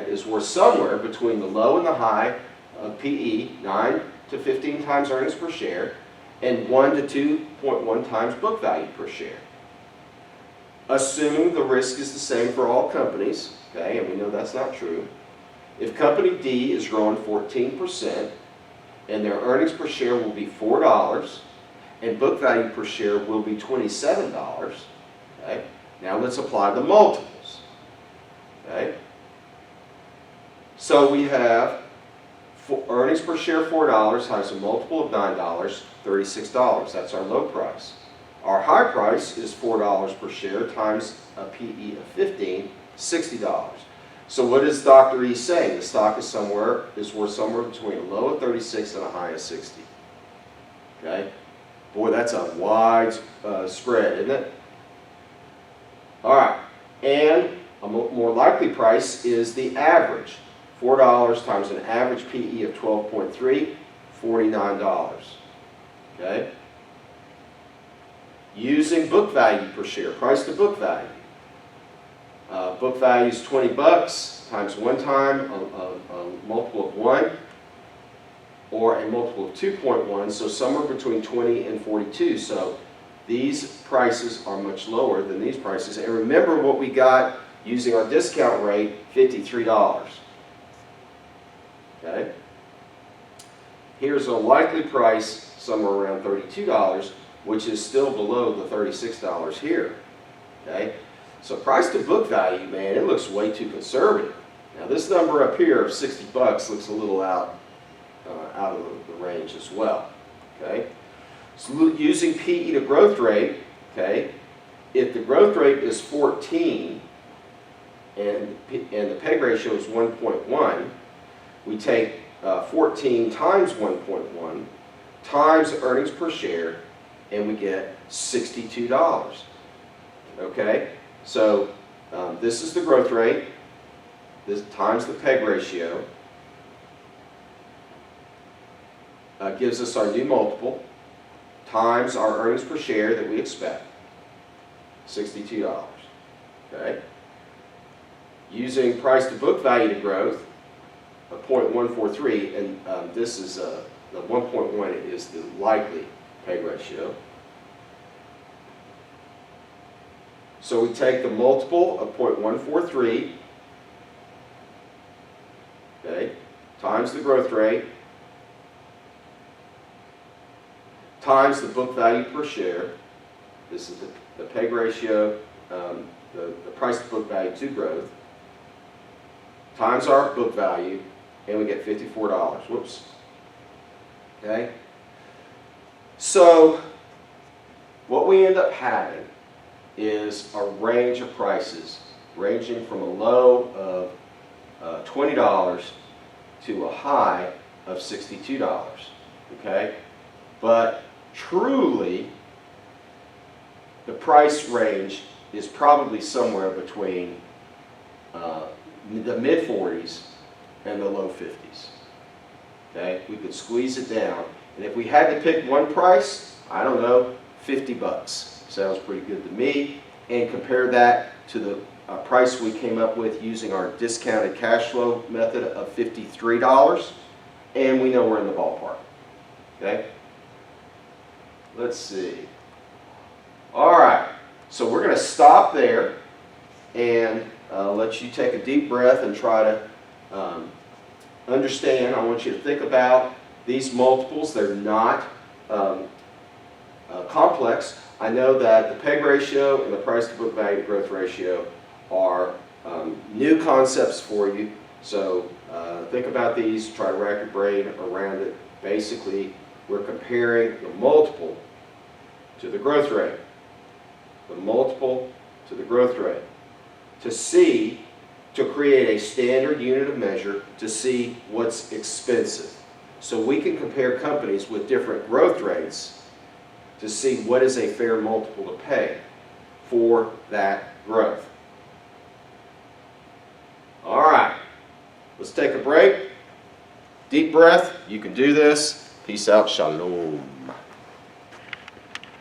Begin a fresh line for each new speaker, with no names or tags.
at is we're somewhere between the low and the high of PE, 9 to 15 times earnings per share, and 1 to 2.1 times book value per share. Assuming the risk is the same for all companies, okay, and we know that's not true. If company D is growing 14% and their earnings per share will be $4 and book value per share will be $27, okay, now let's apply the multiples. Okay? So we have earnings per share $4 times a multiple of $9, $36. That's our low price. Our high price is $4 per share times a PE of 15, $60. So what is Dr. E saying? The stock is worth somewhere between a low of 36 and a high of 60. Okay? Boy, that's a wide spread, isn't it? All right. And a more likely price is the average. $4 times an average PE of 12.3, $49. Okay? Using book value per share, price to book value. Book value is $20 times one time, a multiple of 1, or a multiple of 2.1, so somewhere between 20 and 42. So these prices are much lower than these prices. And remember what we got using our discount rate, $53. Okay? Here's a likely price somewhere around $32, which is still below the $36 here. Okay? So price to book value, man, it looks way too conservative. Now this number up here of $60 looks a little out of the range as well. Okay? So using PE to growth rate, okay, if the growth rate is 14 and the PEG ratio is 1.1, we take 14 times 1.1 times earnings per share, and we get $62. Okay? So this is the growth rate, this times the PEG ratio, gives us our new multiple, times our earnings per share that we expect, $62. Okay? Using price to book value to growth, a 0.143, and this is the 1.1 is the likely PEG ratio. So we take the multiple of 0.143, okay, times the growth rate, times the book value per share. This is the PEG ratio, the price to book value to growth, times our book value, and we get $54. Whoops. Okay? So what we end up having is a range of prices ranging from a low of $20 to a high of $62. Okay? But truly, the price range is probably somewhere between the mid-40s and the low 50s. Okay? We could squeeze it down. And if we had to pick one price, I don't know, $50. Sounds pretty good to me. And compare that to the price we came up with using our discounted cash flow method of $53. And we know we're in the ballpark. Okay? Let's see. All right. So we're going to stop there and let you take a deep breath and try to understand. I want you to think about these multiples. They're not complex. I know that the PEG ratio and the price to book value to growth ratio are new concepts for you. So think about these, try to rack your brain around it. Basically, we're comparing the multiple to the growth rate. The multiple to the growth rate. To create a standard unit of measure to see what's expensive. So we can compare companies with different growth rates to see what is a fair multiple to pay for that growth. All right, let's take a break. Deep breath. You can do this. Peace out. Shalom.